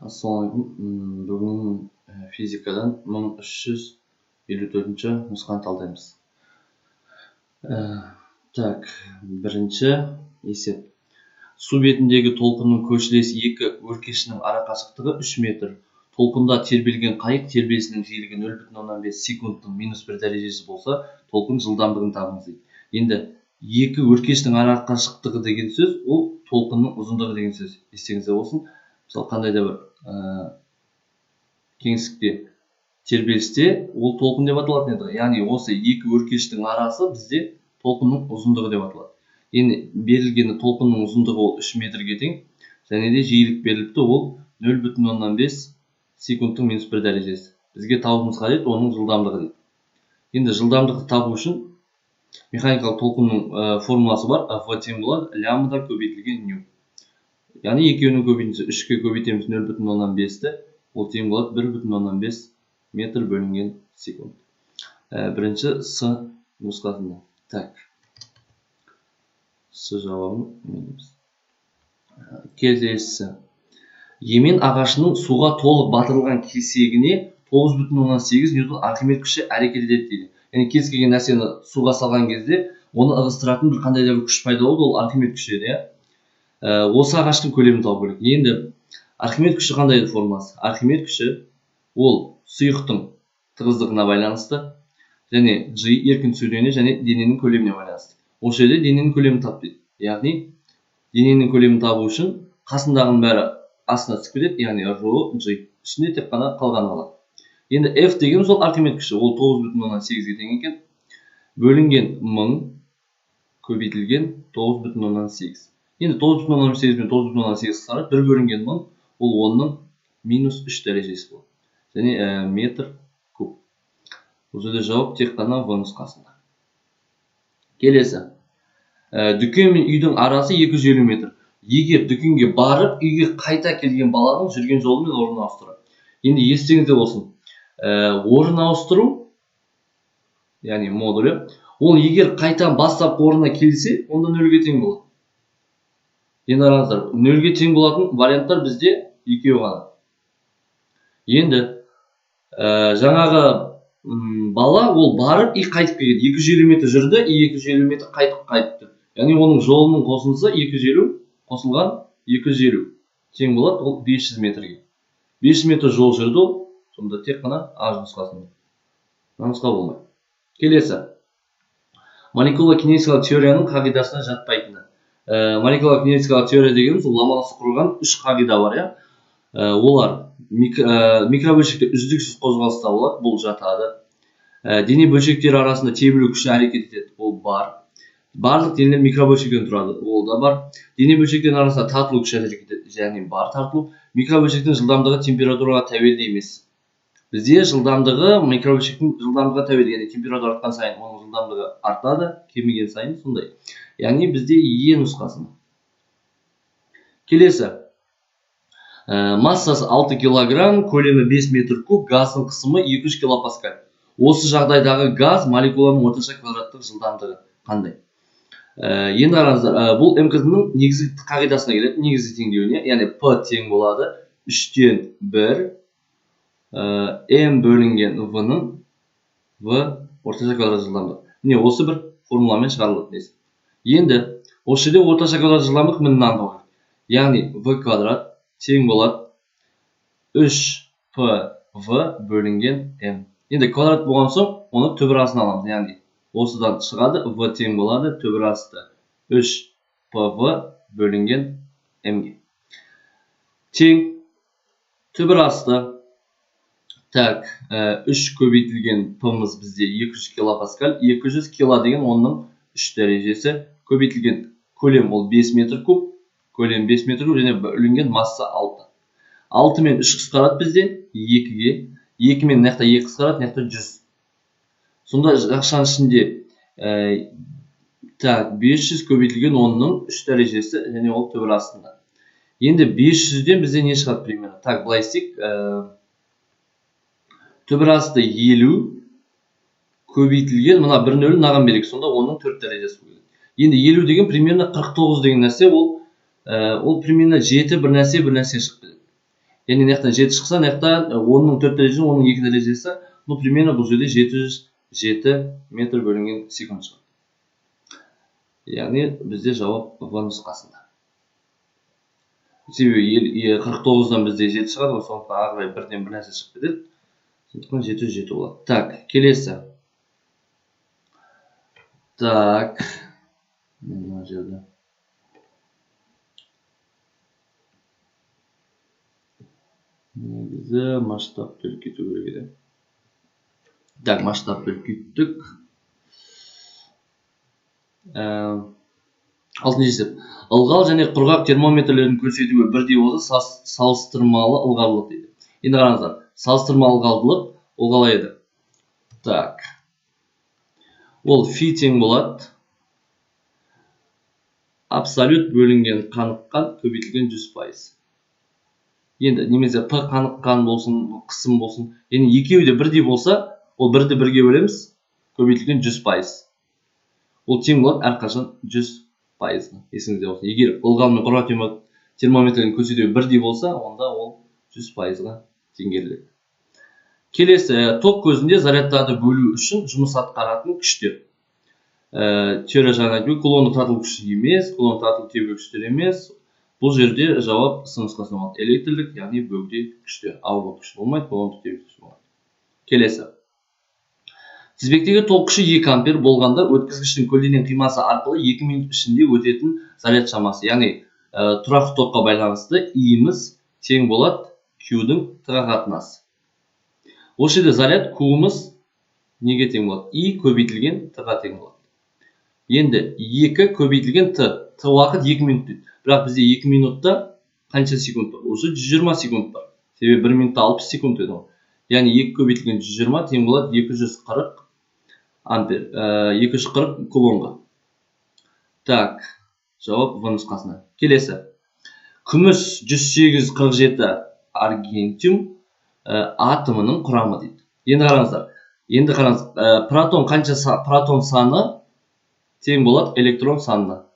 Ассалаумағалейкум. Бүгін физикадан 1354-ші нұсқаны талдаймыз. Бірінші есеп. Су бетіндегі толқынның көшілес екі өркешінің арақашықтығы 3 метр. Толқында тербелген қайық тербелісінің жиілігі 0,5 секундтың -1 дәрежесі болса, толқын жылдамдығын табыңыз дейді. Енді екі өркештің арақашықтығы деген сөз, ол толқынның ұзындығы деген сөз. Естеріңізде болсын. Мысалы, қандай да бір кеңістікте тербелісте ол толқын деп аталатын еді. Яғни осы екі өркештің арасы бізде толқынның ұзындығы деп аталады. Енді берілгені толқынның ұзындығы ол 3 метрге тең, және де жиілік беріліпті, ол 0,5 секундтың -1 дәрежесі. Бізге табуымыз қажет оның жылдамдығы дейді. Енді жылдамдықты табу үшін механикалық толқынның формуласы бар. В тең болады лямбда көбейтілген ню. Яғни екеуінің көбейтіндісі 3-ке көбейтеміз 0,5-ті, ол тең болады 1,5 метр бөлінген секунд. Бірінші С нұсқасында. С жауабын менеміз. Келесі. Емен ағашының суға толық батырылған кесегіне 9,8 ньютон Архимед күші әрекет етеді дейді. Яғни кез келген нәрсені суға салған кезде оны ығыстыратын бір қандай да бір күш пайда болды, ол Архимед күші еді. Осы ағаштың көлемін табу керек. Енді Архимед күші қандай формуласы? Архимед күші ол сұйықтың тығыздығына байланысты, және G еркін сөйлене және дененің көлеміне байланысты. Осы жерде дененің көлемін тап дейді. Яғни дененің көлемін табу үшін қасындағының бәрі астына түсіп кетеді, яғни ρ, G. Ішінде тек қана қалғаны қалады. Енді F деген сол Архимед күші, ол 9,8-ге тең екен. Бөлінген 1000 көбейтілген 9,8. Енді 9,8 мен 9,8 қысқарады, 1 бөлінген 1000, ол 10-ның -3 дәрежесі болады. Және метр куб. Бұл жерде жауап тек қана В нұсқасында. Келесі. Дүкен мен үйдің арасы 250 метр. Егер дүкенге барып, үйге қайта келген баланың жүрген жолы мен орнын ауыстырады. Енді естеріңізде болсын. Орын ауыстыру, яғни модулі, ол егер қайтан бастап орнына келсе, онда 0-ге тең болады. Енді қараңыздар, 0-ге тең болатын варианттар бізде екеуі ғана. Енді жаңағы бала ол барып, қайтып келген. 250 метр жүрді, 250 метр қайтты. Яғни оның жолының қосындысы 250 қосылған 250 тең болады, ол 500 метрге. 500 метр жол жүрді, ол сонда тек қана А нұсқасында. Нұсқа болмайды. Келесі. Молекула кинетикалық теорияның қағидасына жатпайтыны. Молекула кинетикалық теория дегеніміз ол ламаласы құрылған 3 қағида бар, олар микробөлшекте үздіксіз қозғалыста болады, бұл жатады. Дене бөлшектері арасында тебілу күші әрекет етеді, ол бар. Барлық денелер микробөлшектен тұрады, ол да бар. Дене бөлшектерінің арасында тартылу күші әрекет етеді, және бар тартылу. Микробөлшектің жылдамдығы температураға тәуелді емес. Бізде жылдамдығы микробөлшектің жылдамдығына тәуелді, яғни температура артқан сайын оның жылдамдығы артады, кеміген сайын сондай. Яғни бізде Е нұсқасында. Келесі. Массасы 6 килограмм, көлемі 5 метр куб, газдың қысымы 200 килопаскаль. Осы жағдайдағы газ молекуланың орташа квадраттық жылдамдығы қандай? Енді қараңыздар, бұл МКД-ның негізгі қағидасына келеді, негізгі теңдеуіне, яғни П тең болады 3-тен 1 М бөлінген В-ның орташа квадрат жылдамдығы. Міне осы бір формуламен шығарылады. Енді осы жерде орташа квадрат жылдамдық міндетті анықтау. Яғни В квадрат тең болады 3ПВ бөлінген М. Енді квадрат болған соң, оны төбірасына аламыз. Яғни осыдан шығады, В тең болады төбірасты 3ПВ бөлінген Мге. Тең төбірасты. 3 көбейтілген П'міз бізде 200 килопаскаль. 200 кило деген 10-ның 3 дәрежесі. Көбейтілген көлем ол 5 метр куб. Көлем 5 метр куб және бөлінген масса 6. 6 мен 3 қысқарады бізде 2-ге. 2 мен нақта 2 қысқарады, нақта 100. Сонда ақшаның ішінде 500 көбейтілген 10-ның 3 дәрежесі және ол төбір астында. Енді 500-ден бізде не шығады примерно? Былай істейік. Төбір асты 50 көбейтілген, мына 1-0 мынаған берейік, сонда 10-ның 4 дәрежесі болады. Енді 50 деген примерно 49 деген нәрсе, ол примерно 7 бір нәрсе шығып кетеді. Яғни мына жақтан 7 шықса, мына жақтан 10-ның 4 дәрежесі, 10-ның 2 дәрежесі, ну, примерно бұл жерде 707 метр бөлінген секунд шығады. Яғни бізде жауап В нұсқасында. Себебі 49-дан бізде 7 шығады, сондықтан ары қарай бірден бір нәрсе шығып кетеді. Сондықтан 707 болады. Так, келесі. Так, мына жерде. Негізі масштабты үлкейту керек еді. Так, масштабты үлкейттік. Алтыншы есеп. Ылғал және құрғақ термометрлердің көрсетуі бірдей болса, салыстырмалы ылғалдылық дейді. Енді қараңыздар, салыстырмалы ылғалдылық ол қалай еді? Так. Ол фи тең болады. Абсолют бөлінген қаныққан көбейтілген 100%. Енді немесе П қаныққан болсын, қысым болсын. Енді екеуі де бірдей болса, ол бірді бірге бөлеміз, көбейтілген 100%. Ол тең болады әрқашан 100%. Есіңізде болсын. Егер ылғал мен құрғақ термометрдің көрсетуі бірдей болса, онда ол 100%-ға теңгеріледі. Келесі, ток көзінде зарядтарды бөлу үшін жұмыс атқаратын күштер. Теория жағынан айтып, кулондық тартылу күші емес, кулондық тартылу тебу күштер емес. Бұл жерде жауап С нұсқасында болады. Электрлік, яғни бөгде күштер. Ауырлық күші болмайды, кулондық тебу күші болады. Келесі. Тізбектегі ток күші 2 ампер болғанда өткізгіштің көлденең қимасы арқылы 2 минут ішінде өтетін заряд шамасы. Яғни тұрақты токқа байланысты И-міз тең болады Q-дің Т-ға қатынасы. Осы жерде заряд Q-мыз неге тең болады? И көбейтілген Т-ға тең болады. Енді 2 көбейтілген Т. Т уақыт 2 минут дейді. Бірақ бізде 2 минутта қанша секунд бар? Осы 120 секунд бар. Себебі 1 минутта 60 секунд еді. Яғни 2 көбейтілген 120 тең болады 240 ампер, 240 кулонға. Так, жауап В нұсқасына. Келесі. Күміс 108-47 аргентиум атомының құрамы дейді. Енді қараңыздар. Протон қанша протон саны тең болады электрон санына.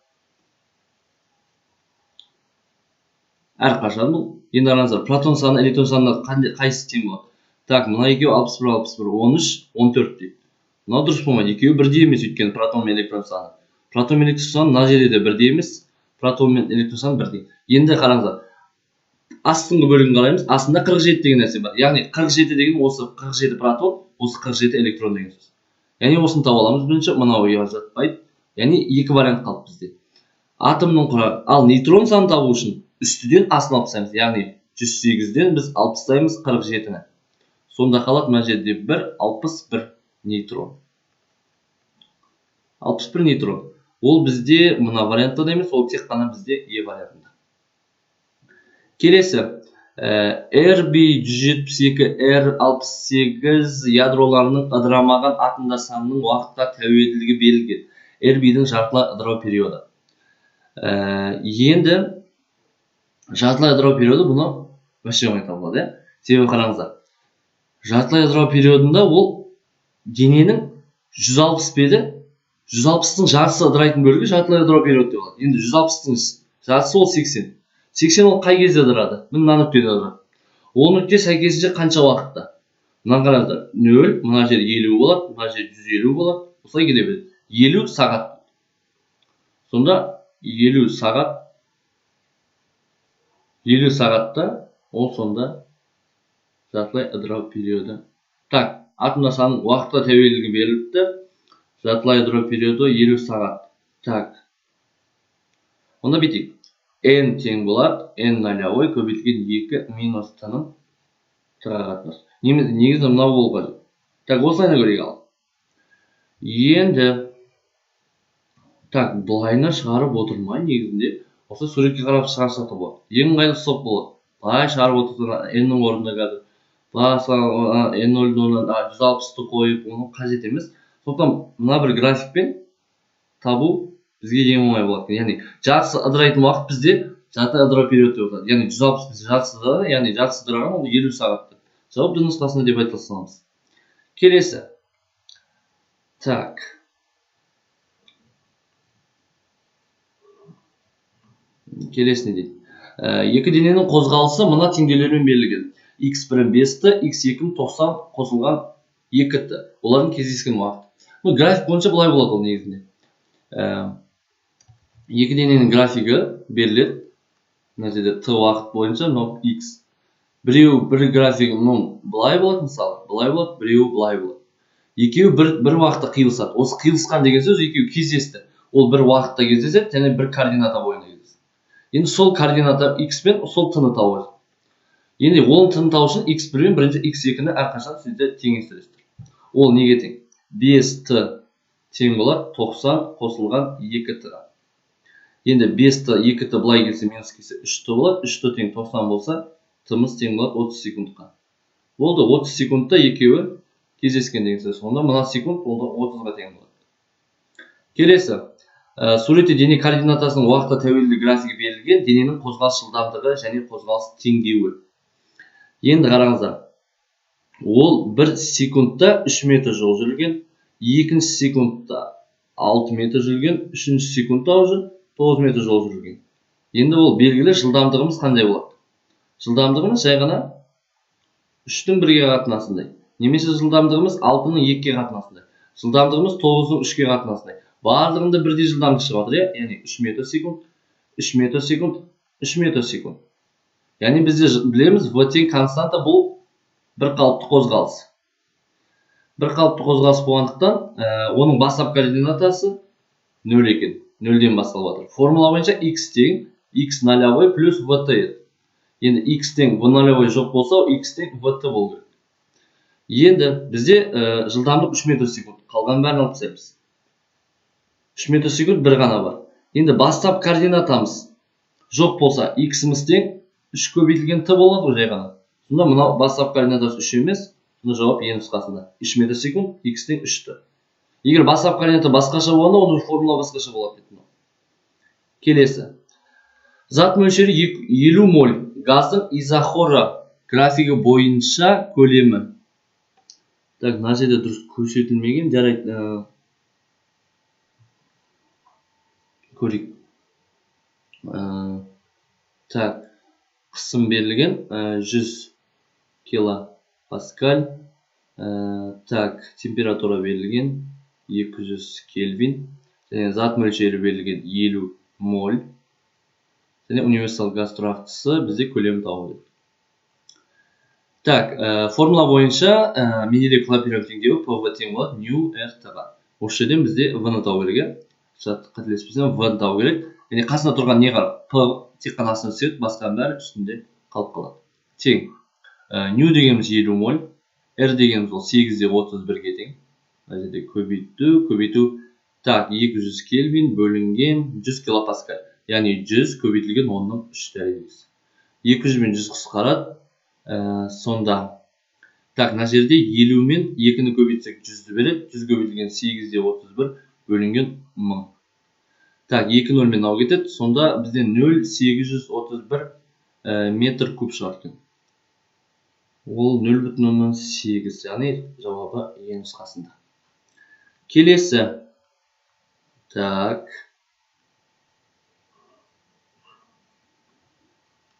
Әрқашан бұл. Енді қараңыздар. Протон саны электрон санына қайсы тең болады? Так, мына екеуі 61, 13, 14 дейді. Мына дұрыс болмайды. Екеуі бірдей емес, өйткені протон мен электрон саны. Протон мен электрон саны мына жерде де бірдей емес, протон мен электрон саны бірдей. Енді қараңыздар. Астыңғы бөлігін қараймыз. Астында 47 деген нәрсе бар. Яғни 47 деген осы 47 протон, осы 47 электрон деген сөз. Яғни осыны таба аламыз. Бірінші мынау ұяға жатпайды. Яғни екі вариант қалды бізде. Атомның құрамы. Ал нейтрон санын табу үшін үстіден астын алып тастаймыз. Яғни 108-ден біз алып тастаймыз 47-ні. Сонда қалады мына жерде 61 нейтрон. 61 нейтрон. Ол бізде мына вариантта да емес, ол тек қана бізде Е вариантында. Келесі. RB172, R68 ядроларының ыдырамаған атомдар санының уақытқа тәуелділігі берілген. RB-дің жартылай ыдырау периоды. Енді жартылай ыдырау периоды бұны вообще оңай табылады. Себебі қараңыздар. Жартылай ыдырау периодында ол дененің 160-ның жартысы ыдырайтын бөлігі жартылай ыдырау периоды деп болады. Енді 160-ның жартысы ол 80. 80 ол қай кезде ыдырады? Мына нүктеде ыдырады. Ол нүкте сәйкесінше қанша уақытта? Мына қараңыздар. 0, мына жер 50 болады, мына жер 150 болады. Осылай келе береді. 50 сағат. Сонда 50 сағатта ол сонда жартылай ыдырау периоды. Так, атомдар санының уақытқа тәуелділігі беріліпті. Жартылай ыдырау периоды 50 сағат. Так. Онда бүйтейік. N тең болады. N нолевой көбейтілген 2 минус Т-ның Т-ға қатынасы. Негізі мынау болу қажет. Так, осылайына көрейік ал. Енді так, былайына шығарып отырмай негізінде. Осы суретке қарап шығарсақ та болады. Ең ыңғайлысы сол болады. Былай шығарып отырсақ N-ның орнында қазір. N0-дан 160-ты қойып, оны қажет емес. Сондықтан мына бір графикпен табу бізге ең оңай болады. Яғни жартысы ыдырайтын уақыт бізде жартылай ыдырау периоды деп аталады. Яғни 160 бізде жартысы ыдырады, яғни жартысы ыдыраған ол 50 сағатты. Жауап Д нұсқасында деп айта саламыз. Келесі. Так. Келесі не дейді? Екі дененің қозғалысы мына теңдеулермен берілген. X1 5t, X2 90 қосылған 2t. Олардың кездескен уақыты. График бойынша былай болады ол негізінде. Екі дененің графигі беріледі. Мына жерде t уақыт бойынша, мынау x. Біреу бір графигі былай болады, мысалы, былай болады, біреу былай болады. Екеуі бір уақытта қиылысады. Осы қиылысқан деген сөз екеуі кездесті. Ол бір уақытта кездеседі, және бір координата бойынша кездеседі. Енді сол координата x пен сол t-ны табу. Енді оның t-ны табу үшін x1 мен бірінші x2-ні әрқашан сізде теңестіресіздер. Ол неге тең? 5t тең болады 90 қосылған 2t-ға. Енді 5t 2t былай келсе минус келсе 3t болады. 3t тең 90 болса, t-мыз тең болады 30 секундқа. Болды, 30 секундта екеуі кездескен деген сөз. Онда мына секунд олда 30-ға тең болады. Келесі. Суретте дене координатасының уақытқа тәуелді графигі берілген, дененің қозғалыс жылдамдығы және қозғалыс теңдеуі. Енді қараңыздар. Ол 1 секундта 3 метр жол жүрген, 2 секундта 6 метр жүрген, 3 секундта уже 9 метр жол жүрген. Енді ол белгілі жылдамдығымыз қандай болады? Жылдамдығымыз жай ғана 3-дің 1-ге қатынасындай. Немесе жылдамдығымыз 6-ның 2-ге қатынасындай. Жылдамдығымыз 9-ның 3-ге қатынасындай. Барлығында бірдей жылдамдық шығып жатыр, яғни 3 метр секунд, 3 метр секунд, 3 метр секунд. Яғни бізде білеміз, v тең константа бұл бір қалыпты қозғалыс. Бір қалыпты қозғалыс болғандықтан, оның бастапқы координатасы 0 екен, 0-ден басталып жатыр. Формула бойынша x тең x нолевой плюс vt еді. Енді x тең v нолевой жоқ болса, x тең vt болу керек. Енді бізде жылдамдық 3 метр секунд. Қалған бәрін алып тастаймыз. 3 метр секунд бір ғана бар. Енді бастап координатамыз жоқ болса, x-міз тең 3 көбейтілген t болады ғой жай ғана. Сонда мынау бастап координатасы 3 емес, сонда жауап е нұсқасында. 3 метр секунд, x тең 3t. Егер бастап координата басқаша болғанда, оның формула басқаша болады. Келесі. Зат мөлшері 50 моль. Газдың изохора графигі бойынша көлемі. Так, мына жерде дұрыс көрсетілмеген, жарайды. Көрейік. Так, қысым берілген 100 килопаскаль. Так, температура берілген 200 кельвин. Және зат мөлшері берілген 50 моль. Және универсал газ тұрақтысы бізде көлем табылды. Так, формула бойынша менелік клапирон теңдеуі PV тең болады нью RT-ға. Осы жерден бізде V-ны табу керек. Қателеспесем V-ны табу керек. Және қасында тұрған не бар? P тек қана астына түседі, басқан бәрі үстінде қалып қалады. Тең. Нью дегеніміз 50 моль, R дегеніміз ол 8-31-ге тең. Мына жерде көбейту. Так, 200 кельвин бөлінген 100 килопаскаль. Яғни 100 көбейтілген 10-ның 3 дәрежесі. 200 мен 100 қысқарады. Сонда. Так, мына жерде 50 мен 2-ні көбейтсек 100-ді береді. 100 көбейтілген 8-31 бөлінген 1000. Так, 2 нөлмен ау кетеді. Сонда бізде 0,831 метр куб шығар. Ол 0,8. Яғни жауабы е нұсқасында. Келесі. Так.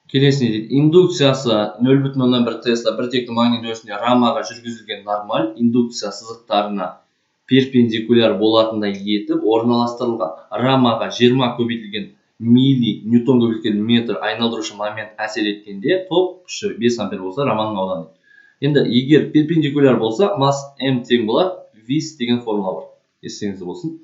Келесіне дейді. Индукциясы 0,1 Тесла біртекті магнит өрісінде рамаға жүргізілген нормаль индукция сызықтарына перпендикуляр болатындай етіп орналастырылған рамаға 20 көбейтілген милли ньютон көбейтілген метр айналдырушы момент әсер еткенде топ күші 5 ампер болса раманың ауданы. Енді егер перпендикуляр болса масс m тең болады вис деген формула бар. Есіңізде болсын.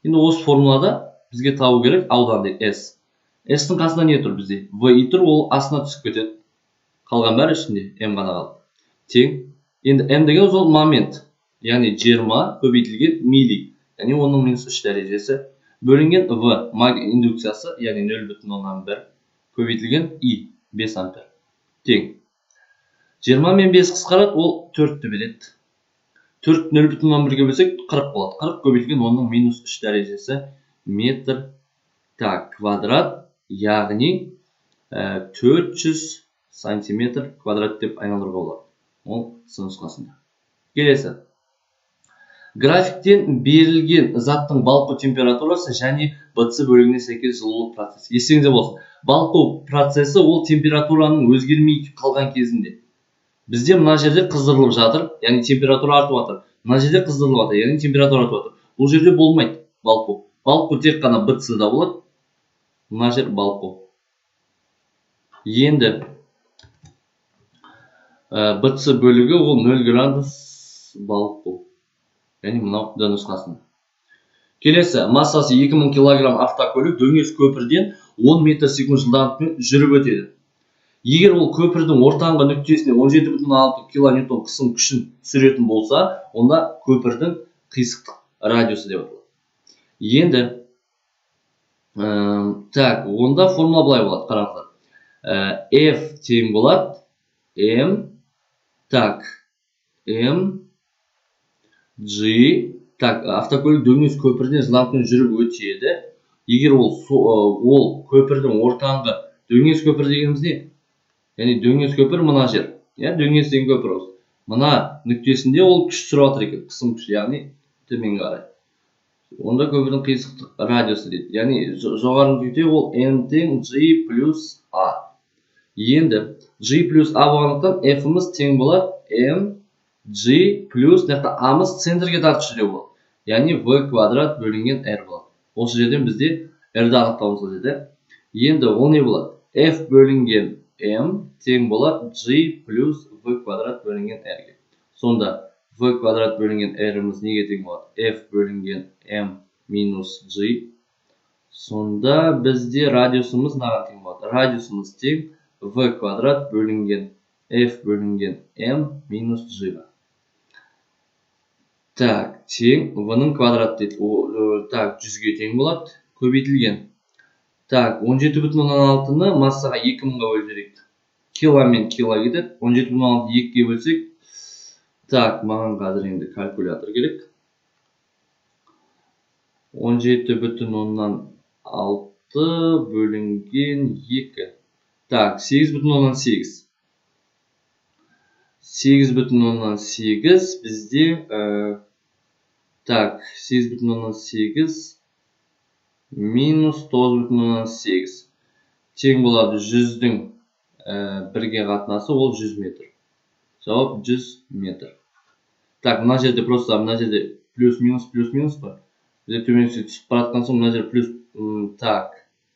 Енді осы формулада бізге табу керек аудан дейді s. S-ның қасында не тұр бізде? V тұр, ол астына түсіп кетеді. Қалған бәрі ішінде, M ғана қалды. Тең. Енді M деген ол момент. Яғни 20 көбейтілген милли. Яғни оның минус 3 дәрежесі. Бөлінген V индукциясы, яғни 0,1 көбейтілген I 5 ампер. Тең. 20 мен 5 қысқарады, ол 4-ті береді. 4 0,1-ге бөлсек 40 болады. 40 көбейтілген оның минус 3 дәрежесі метр. Так, квадрат. Яғни 400 сантиметр квадрат деп айналдыруға болады. Ол нұсқасында. Келесі. Графиктен берілген заттың балқу температурасы және БЦ бөлігіне сәйкес жылулық процесі. Есіңізде болсын. балқу процесі ол температураның өзгермей қалған кезінде. Бізде мына жерде қыздырылып жатыр, яғни температура артып жатыр. Мына жерде қыздырылып жатыр, яғни температура артып жатыр. Бұл жерде болмайды балқу. Балқу тек қана БЦ-да болады. Мына жер балқу. Енді БЦ бөлігі ол 0 градус балқу. Яғни мынау Д нұсқасында. Келесі, массасы 2000 кг автокөлік дөңес көпірден 10 метр секунд жылдамдықпен жүріп өтеді. Егер ол көпірдің ортаңғы нүктесіне 17,6 кН қысым күшін түсіретін болса, онда көпірдің қисықтық радиусы деп аталады. Енді, онда формула былай болады, қараңыздар. F тең болады M, M, G, автокөлік дөңес көпірден жылдамдықпен жүріп өтеді. Егер ол көпірдің ортаңғы дөңес көпір дегеніміз не? Яғни дөңес көпір мына жер. Дөңес деген көпір осы. Мына нүктесінде ол күш түсіріп жатыр екен, қысым күш, яғни төменге қарай. Онда көпірдің қисықтық радиусы дейді. Яғни жоғары нүкте ол M тең G плюс A. Енді G плюс A болғандықтан F-іміз тең болады M G плюс A-мыз центрге тартушы деп болады. Яғни V квадрат бөлінген R болады. Осы жерден бізде R-ді анықтауымыз қажет. Енді ол не болады? F бөлінген M тең болады G плюс V квадрат бөлінген R-ге. Сонда V квадрат бөлінген R-іміз неге тең болады? F бөлінген M минус G. Сонда бізде радиусымыз наға тең болады. Радиусымыз тең V квадрат бөлінген F бөлінген M минус G-ға. Тең V-ның квадрат дейді. 100-ге тең болады. Көбейтілген. 17,6-ны массаға 2000-ға бөлдірейік. Кило мен кило кетеді. 17,6-ны 2-ге бөлсек. Маған қазір енді калькулятор керек. 17,6 бөлінген 2. 8,8. 8,8 бізде 8,8 минус 9,8 тең болады 100-дің 1-ге қатынасы, ол 100 метр. Жауап 100 метр. Мына жерде просто мына жерде плюс-минус қой. Бізде төменге түсіп баратқан соң мына жерде плюс,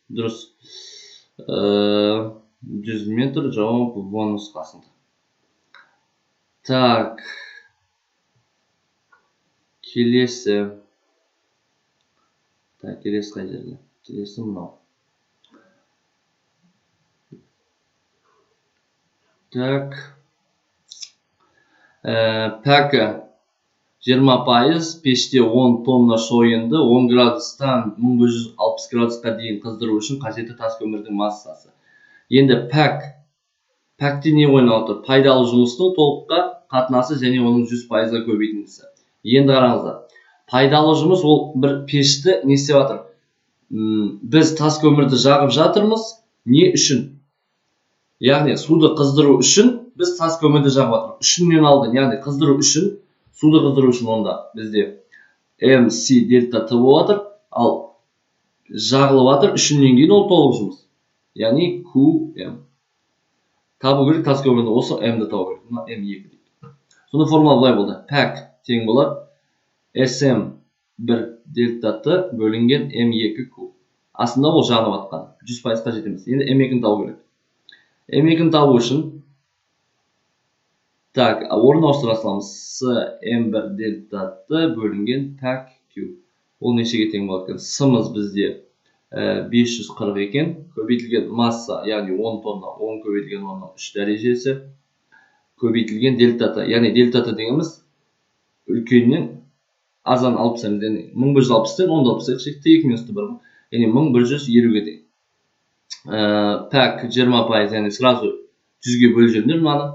дұрыс. 100 метр, жауап В нұсқасында. Келесі. Келесі қай жерде? Келесі мынау. Пәкі 20%, пеште 10 тонна шойынды 10 градустан 1560 градусқа дейін қыздыру үшін қажетті тас көмірдің массасы. Енді пәкте не ойналып тұр? Пайдалы жұмыстың толыққа қатынасы және оның 100%-ға көбейтіндісі. Енді қараңыздар. Пайдалы жұмыс ол бір пешті не істеп жатыр? Біз тас көмірді жағып жатырмыз, не үшін? Яғни суды қыздыру үшін біз тас көмірді жағып жатырмыз. Үшінен алды, яғни қыздыру үшін, суды қыздыру үшін онда бізде MC дельта Т болып жатыр, ал жағылып жатыр, үшінен кейін ол толық жұмыс. Яғни QM. Табу керек тас көмірді, осы М-ді табу керек. Мына М2 дейді. Сонда формула былай болды. Пәк тең болады SM1 дельта Т бөлінген М2Q. Асында ол жанып атқан. 100%-қа жетеміз. Енді М2-ні табу керек. М2-ні табу үшін орын ауыстыра саламыз. С1 дельта Т бөлінген пәк Q. Ол нешеге тең болады екен? С-мыз бізде 540 екен. Көбейтілген масса, яғни 10 тонна, 10 көбейтілген 10-ның 3 дәрежесі. Көбейтілген дельта Т, яғни дельта Т дегеніміз үлкеннен азан алып тастаймыз. Яғни 1160-тен 1060-ға шекті 2 минусты 1. Яғни 1120-ге тең. Пәк 20%, яғни сразу 100-ге бөлжеңдер маны.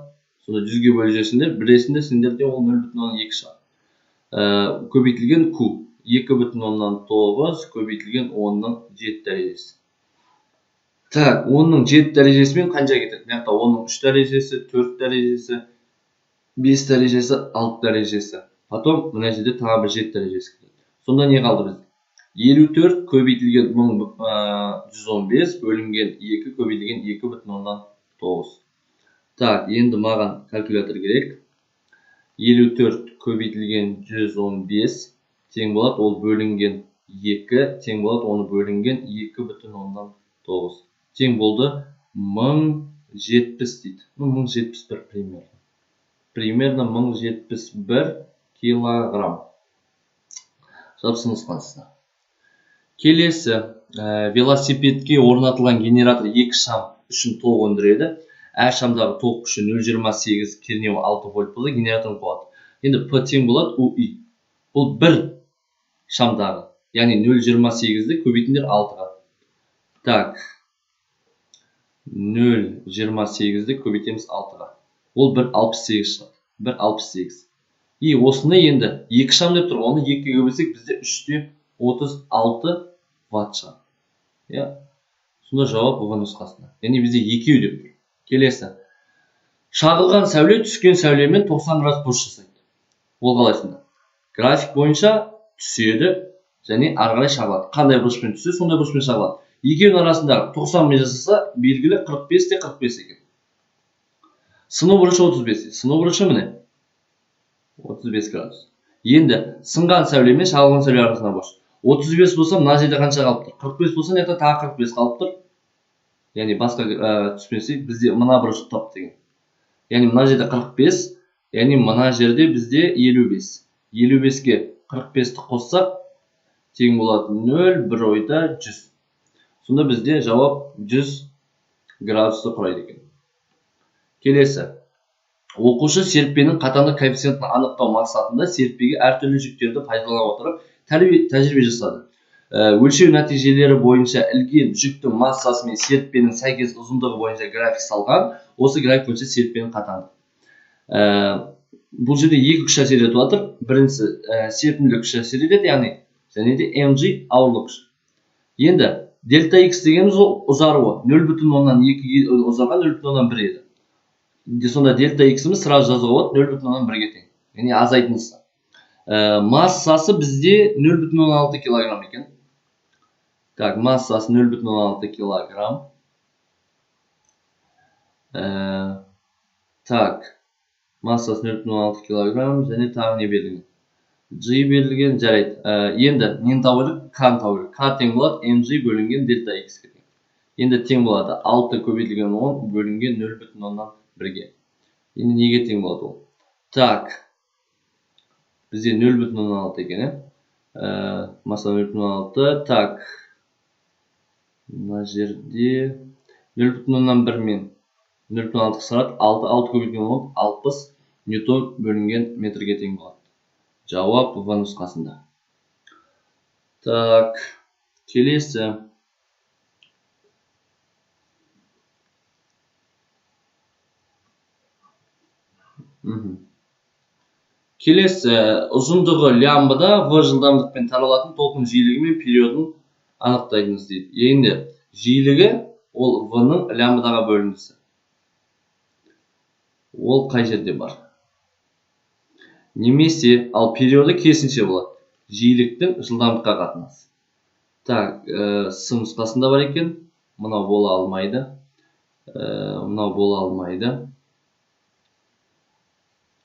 Сонда 100-ге бөлжесіңдер, біресінде сендерде ол 0,2 шығады. Көбейтілген Q 2,9 көбейтілген 10-ның 7 дәрежесі. 10-ның 7 дәрежесімен қанша кетеді? Мына 10-ның 3 дәрежесі, 4 дәрежесі, 5 дәрежесі, 6 дәрежесі. Потом мына жерде тағы бір 7 дәрежесі кетеді. Сонда не қалды бізде? 54 көбейтілген 1115 бөлінген 2 көбейтілген 2,9. Так, енді маған калькулятор керек. 54 көбейтілген 115 тең болады, ол бөлінген 2 тең болады, оны бөлінген 2,9. Тең болды 1070 дейді. 1071 примерно. Примерно 1071 килограмм. Жапсы нұсқасында. Келесі, велосипедке орнатылған генератор 2 шам үшін тоқ өндіреді. Әр шамдағы тоқ күші 0,28 кернеуі 6 вольт болды, генераторын қуаты. Енді P тең болады UI. Бұл бір шамдағы, яғни 0,28-ді көбейтіңдер 6-ға. Так, 0,28-ді көбейтеміз 6-ға. Ол 1,68 шығады. 1,68. И осыны енді 2 шам деп тұр, оны 2-ге көбейтсек бізде 3,36 ватт шығады. Сонда жауап В нұсқасында. Яғни бізде 2 деп тұр. Келесі. Шағылған сәуле түскен сәулемен 90 градус бұрыш жасайды. Ол қалайсында? График бойынша түседі және ары қарай шағылады. Қандай бұрышпен түссе, сондай бұрышпен шағылады. Екеуінің арасындағы 90 мен жасаса, белгілі 45 те 45 екен. Сыну бұрышы 35. Сыну бұрышы міне 35 градус. Енді сынған сәуле мен шағылған сәуле арасында бұрыш. 35 болса, мына жерде қанша қалып тұр? 45 болса, мына тағы 45 қалып тұр. Яғни басқа түспенсек, бізде мына бұрышты тап деген. Яғни мына жерде 45, яғни мына жерде бізде 55. 55-ке 45-ті қоссақ, тең болады 0, бір ойда 100. Сонда бізде жауап 100 градусты құрайды екен. Келесі. Оқушы серіппенің қатандық коэффициентін анықтау мақсатында серіппеге әртүрлі жүктерді пайдалана отырып тәжірибе жасады. Өлшеу нәтижелері бойынша ілген жүктің массасы мен серіппенің сәйкес ұзындығы бойынша график салған. Осы график бойынша серіппенің қатандығы. Бұл жерде екі күш әсер етіп жатыр. Біріншісі серпімділік күш әсер етеді, яғни және де mg ауырлық күш. Енді дельта x дегеніміз ұзаруы 0,2 ұзарған 0,1 еді. Сонда дельта x-іміз сразу жазуға болады 0,1-ге тең. Яғни азайтындысы. Массасы бізде 0,6 килограмм екен. Так, массасы 0,6 килограмм. Так, массасы 0,6 килограмм және тағы не берілген? G берілген, жарайды. Енді нені табылдық? K-ны табылдық. K тең болады mg бөлінген дельта x-ге тең. Енді тең болады 6 көбейтілген 10 бөлінген 0,1-ге. Енді неге тең болады ол? Так, бізде 0,6 екен. Масса 0,6. Так, мына жерде 0,1 мен 0,6 қысарады. 6 көбейтілген 10, 60 ньютон бөлінген метрге тең болады. Жауап В нұсқасында. Так, келесі. Келесі, ұзындығы лямбда В жылдамдықпен таралатын толқын жиілігі мен периодын анықтайтыныз дейді. Енді жиілігі ол В-ның лямбдаға бөліндісі. Ол қай жерде бар? Немесе, ал периоды керісінше болады. Жиіліктің жылдамдыққа қатынасы. Так, С нұсқасында бар екен. Мынау бола алмайды. Мынау бола алмайды.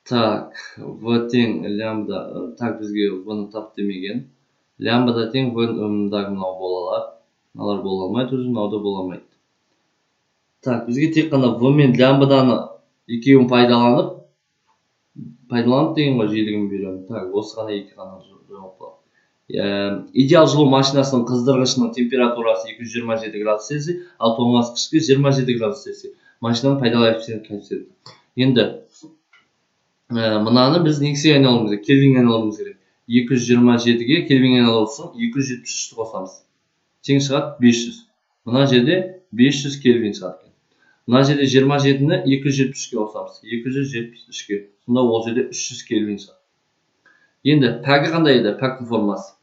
Так, В тең лямбда. Так, бізге В-ны тап демеген. Лямбда тең В-дағы мынау бола алады. Мыналар бола алмайды, мынау да бола алмайды. Так, бізге тек қана В мен лямбданы екеуін пайдаланып деген ғой жиілігін беремін. Так, осы ғана екі ғана жауап болады. Идеал жылу машинасының қыздырғышының температурасы 227 градус Цельсий, ал тоңазытқышқа 27 градус Цельсий. Машинаның пайдалы коэффициенті. Енді мынаны біз несіге айналуымыз керек? Кельвинге айналуымыз керек. 227-ге кельвинге айналу үшін 273-ті қосамыз. Тең шығады 500. Мына жерде 500 кельвин шығады. Мына жерде 27-ні 273-ге қосамыз. 273-ге. Сонда ол жерде 300 кельвин шығады. Енді пәгі қандай еді? Пәктің формасы.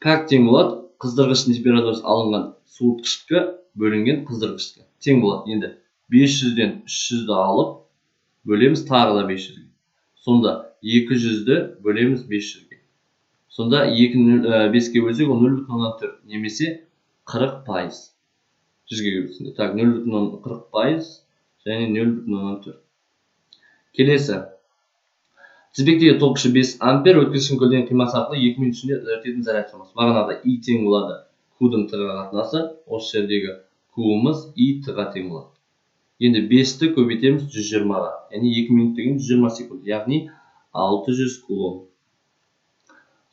Пәк тең болады қыздырғыштың температурасы алынған суытқышқа бөлінген қыздырғышқа. Тең болады. Енді 500-ден 300-ді алып бөлеміз тағы да 500-ге. Сонда 200-ді бөлеміз 500-ге. Сонда 2-ні 5-ке бөлсек, ол 0,4 немесе 40%. 100-ге бөлсінде. Так, 0,40% және 0,4. Келесі. Тізбектегі ток күші 5 ампер, өткізгіш көлденең қимасы арқылы 2 минут ішінде өтетін заряд шамасы. Бағанағыдай I тең болады Q-дің Т-ға қатынасы, осы жердегі Q-ымыз I Т-ға тең болады. Енді 5-ті көбейтеміз 120-ға. Яғни 2 минут деген 120 секунд, яғни 600 кулон.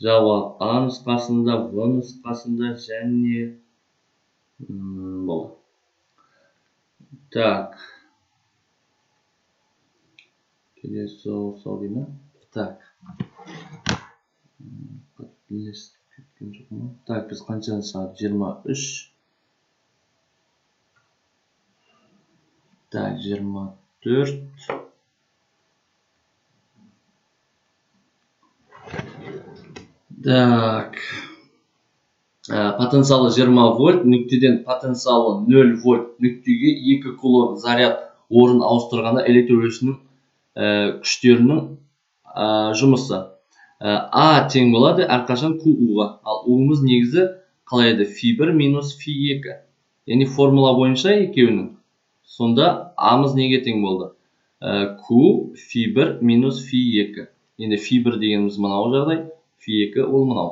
Жауап А нұсқасында, В нұсқасында және болады. Так. Келесі сұрау дейді ме? Так. Так, біз қаншаны сағат? 23. Так, 24. Так. Потенциалы 20 вольт, нүктеден потенциалы 0 вольт, нүктеге 2 кулон заряд орын ауыстырғанда электр өрісінің күштерінің жұмысы. А тең болады әрқашан Q-ға. Ал U-мыз негізі қалай еді? Фи1 минус Фи2. Яғни формула бойынша екеуінің. Сонда А-мыз неге тең болды? Q Фи1 минус Фи2. Енді Фи1 дегеніміз мынау жағдай, Фи2 ол мынау.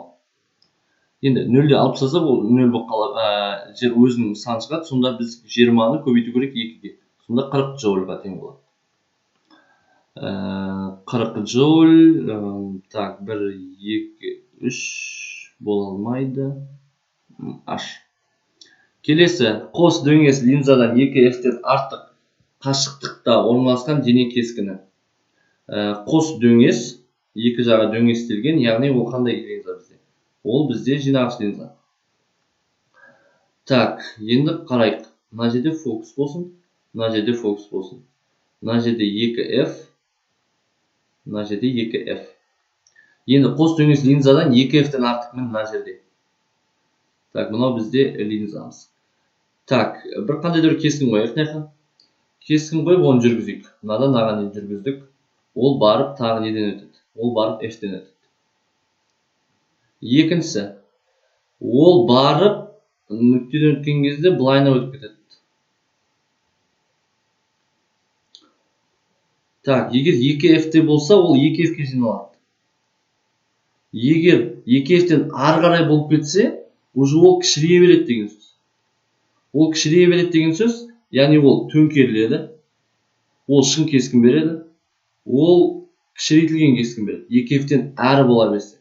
Енді 0-де алып тастасақ, ол 0 болып қалып, жер өзінің сан шығады. Сонда біз 20-ны көбейту керек 2-ге. Сонда 40 джоульға тең болады. 40 джоуль, так, 1, 2, 3 бола алмайды. H. Келесі, қос дөңес линзадан 2F-тен артық қашықтықта орналасқан дене кескіні. Қос дөңес, екі жағы дөңестелген, яғни ол қандай линза бізде? Ол бізде жинағыш линза. Так, енді қарайық. Мына жерде фокус болсын, мына жерде фокус болсын. Мына жерде 2F, мына жерде 2F. Енді қос дөңес линзадан 2F-тен артық мына жерде. Так, мынау бізде линзамыз. Так, бір қандай бір кескін қойық. Кескін қойып, оны жүргізейік. Мынадан мынаған дейін жүргіздік. Ол барып тағы неден өтеді? Ол барып F-тен өтеді. Екіншісі, ол барып нүктеден өткен кезде былайына өтіп кетеді. Так, егер 2F-те болса, ол 2F-ке жиналады. Егер 2F-тен ары қарай болып кетсе, уже ол кішірейе береді деген сөз. Ол кішірейе береді деген сөз, яғни ол төңкеріледі, ол шын кескін береді, ол кішірейтілген кескін береді. 2F-тен әрі бола берсе.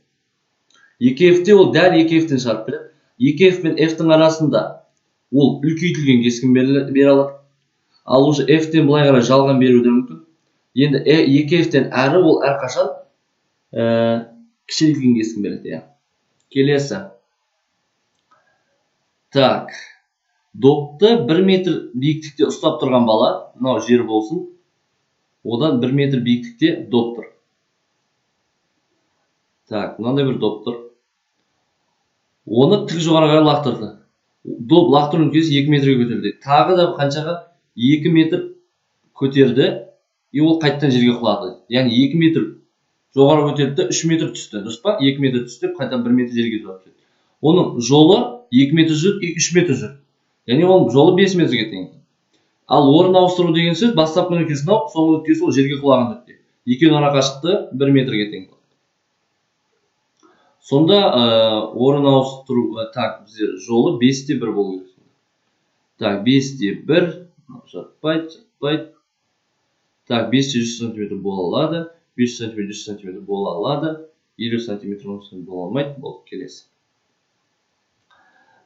2F-те ол дәл 2F-тен шығарып береді. 2F пен F-тің арасында ол үлкейтілген кескін бере алады. Ал уже F-тен былай қарай жалған беруі де мүмкін. Енді 2F-тен әрі ол әрқашан кішірейтілген кескін береді. Келесі. Так. Допты 1 метр биіктікте ұстап тұрған бала, мынау жер болсын, одан 1 метр биіктікте доп тұр. Так, мынандай бір доп тұр. Оны тік жоғарыға лақтырды. Доп лақтыру нүктесі 2 метрге көтерілді. Тағы да қаншаға? 2 метр көтерді, и ол қайттан жерге құлады. Яғни 2 метр жоғары көтерді, 3 метр түсті. Дұрыс па? 2 метр түсті, қайттан 1 метр жерге жоғары түсті. Оның жолы 2 метр жүрді, 3 метр жүрді. Яғни ол жолы 5 метрге тең. Ал орын ауыстыру деген сөз, бастапқы нүктесі мынау, соңғы нүктесі ол жерге құлаған нүкте. Екеуінің ара қашықтығы 1 метрге тең болады. Сонда орын ауыстыру, так, бізде жолы 5-те 1 болу керек. Так, 5-те 1, жатпайды. Так, 5-те 100 см бола алады, 500 см 100 см бола алады, 50 см бола алмайды, болды, келесі.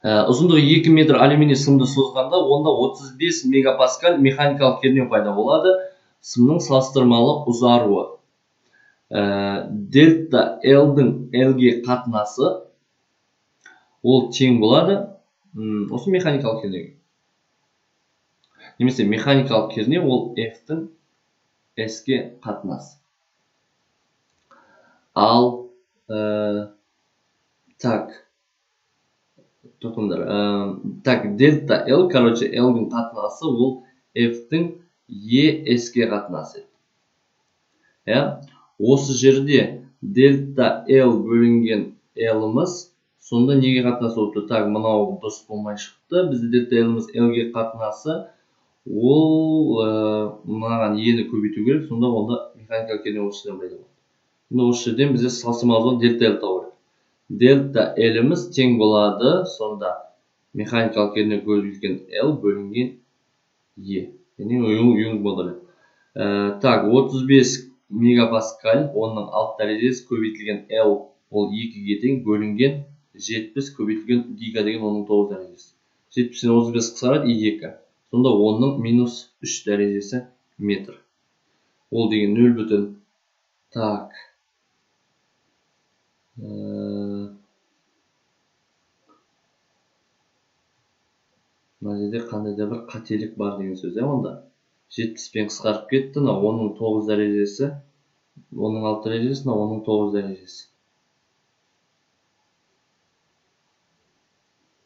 Ұзындығы 2 метр алюминий сымды созғанда, онда 35 мегапаскаль механикалық кернеу пайда болады. Сымның салыстырмалы ұзаруы. Дельта L-дің L-ге қатынасы ол тең болады. Осы механикалық кернеу. Немесе механикалық кернеу ол F-дің S-ге қатынасы. Ал, так, так, дельта L, короче, L-дің қатынасы ол F-дің E-S-ге қатынасы. Осы жерде дельта L бөлінген L-ымыз сонда неге қатынасы болыпты? Так, мынау дұрыс болмай шықты. Бізде дельта L-ымыз L-ге қатынасы. Ол мынаған ені көбейту керек. Сонда онда механикалық кернеу осы жерден пайда болады. Сонда осы жерден бізде салыстырмалы жол дельта L табу керек. Дельта L-ымыз тең болады. Сонда механикалық кернеу бөлінген L бөлінген E. Яғни юнг модулі. Так, 35 мегапаскаль, оның 6 дәрежесі көбейтілген L ол 2-ге тең, бөлінген 70 көбейтілген гига деген оның 9 дәрежесі. 70-тен 35 қысқарады, 2. Сонда оның минус 3 дәрежесі метр. Ол деген 0 бүтін. Так. Мына жерде қандай да бір қателік бар деген сөз, онда 70-пен қысқарып кетті, оның 9 дәрежесі, оның 6 дәрежесі, оның 9 дәрежесі.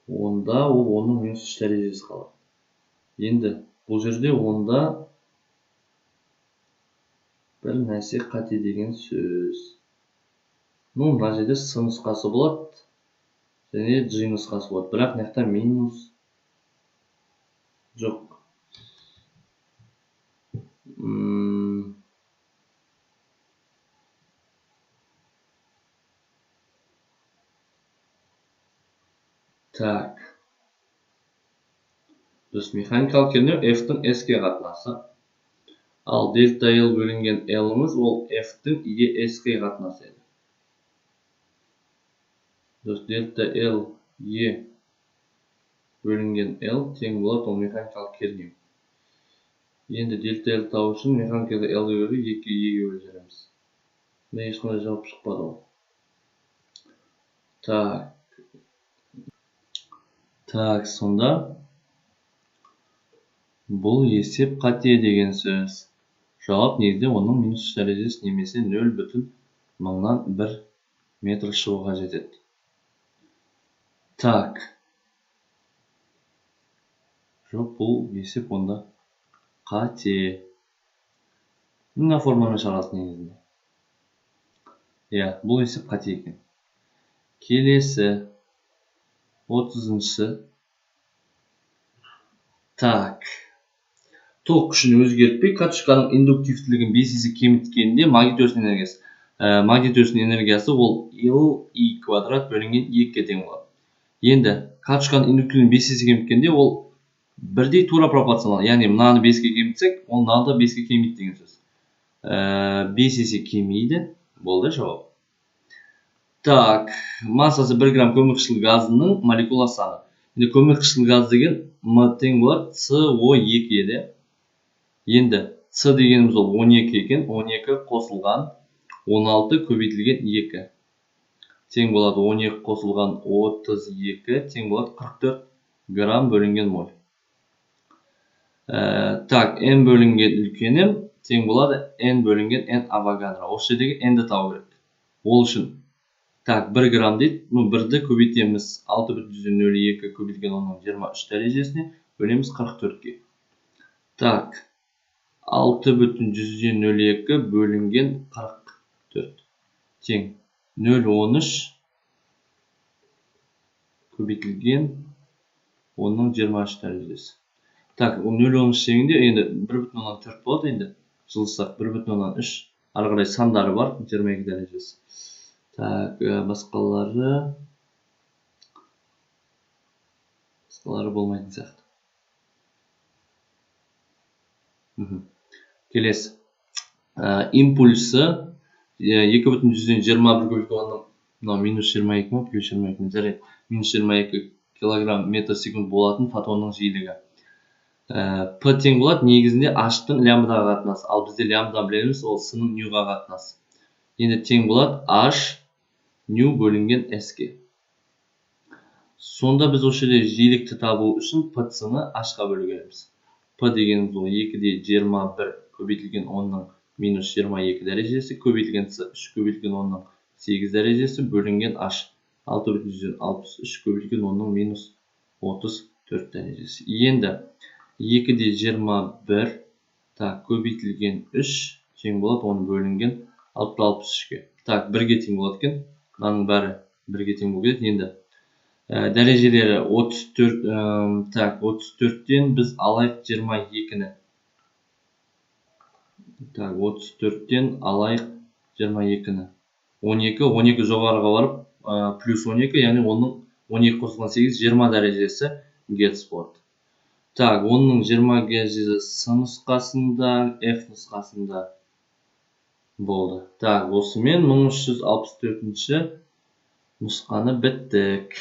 Онда ол оның минус 3 дәрежесі қалады. Енді бұл жерде онда бір нәрсе қате деген сөз. Мына жерде с нұсқасы болады, және g нұсқасы болады. Бірақ мынақта минус жоқ. Так. Біз механикалық кернеу F-тің S-ке қатынасы. Ал дельта L бөлінген L-ымыз ол F-тің E-S-ке қатынасы еді. Дельта L E бөлінген L тең болады, ол механикалық кернеу. Енді дельта L табу үшін механикалық L-ге бөліп 2-ге E-ге бөліп. Мен ешқандай жауап шықпады ол. Так, сонда бұл есеп қате деген сөз. Жауап негізде оның минус 3 дәрежесі немесе 0,1 метр шығуға жетеді. Так. Жоқ, бұл есеп онда қате. Мына формамен шығарады негізінде. Бұл есеп қате екен. Келесі 30-шы. Так. Ток күшін өзгертпей, катушканың индуктивтілігін 5 есе кеміткенде магнит өрісінің энергиясы ол L-I квадрат бөлінген 2-ге тең болады. Енді катушканың индуктивтілігін 5 есе кеміткенде ол бірдей тура пропорционал. Яғни мынаны 5-ге кемітсек, ол мынаны да 5-ге кемейді деген сөз. 5 есе кемейді. Болды жауап. Так, массасы 1 грамм көмірқышқыл газының молекула саны. Енді көмірқышқыл газ деген М тең болады CO2 еді. Енді С дегеніміз ол 12 екен, 12 қосылған 16 көбейтілген 2. Тең болады 12 қосылған 32 тең болады 44 грамм бөлінген моль. Так, N бөлінген үлкені тең болады N бөлінген N авогадро. Осы жердегі N-ді табу керек. Ол үшін так, 1 грамм дейді. 1-ді көбейтеміз 6,02 көбейтілген оның 23 дәрежесіне, бөлеміз 44-ге. Так, 6,02 бөлінген 44. Тең 0,13 көбейтілген оның 23 дәрежесі. Так, 0,13 дегенде енді 1,4 болады енді. Жылысақ 1,3. Ары қарай сандары бар, 22 дәрежесі. Так, басқалары болмайтын сияқты. Келесі. Импульсы 2,21 көбейтілген минус 22 ма, плюс 22 жарайды. Минус 22 килограмм метр секунд болатын фотонның жиілігі. П тең болады негізінде H-тың лямбдаға қатынасы. Ал бізде лямбда білеміз, ол S-ның ньюға қатынасы. Енді тең болады H нью бөлінген S-ке. Сонда біз осы жерде жиілікті табу үшін P-ны H-ға бөлгенбіз. P дегеніміз ол 2,21 көбейтілген 10-ның минус 22 дәрежесі, көбейтілген С 3 көбейтілген 10-ның 8 дәрежесі, бөлінген H 6,63 көбейтілген 10-ның минус 34 дәрежесі. Енді 2,21 көбейтілген 3 тең болады, оны бөлінген 63-ге. Так, 1-ге тең болады екен. Мынаның бәрі 1-ге тең болып кетеді. Енді дәрежелері 34, так, 34-тен біз алайық 22-ні. Так, 34-тен алайық 22-ні. 12 жоғарыға барып, плюс 12, яғни оның 12 қосылған 8, 20 дәрежесі get sport. Так, оның 20 дәрежесі С нұсқасында, F нұсқасында болды. Так, осымен 1364-ші нұсқаны біттік.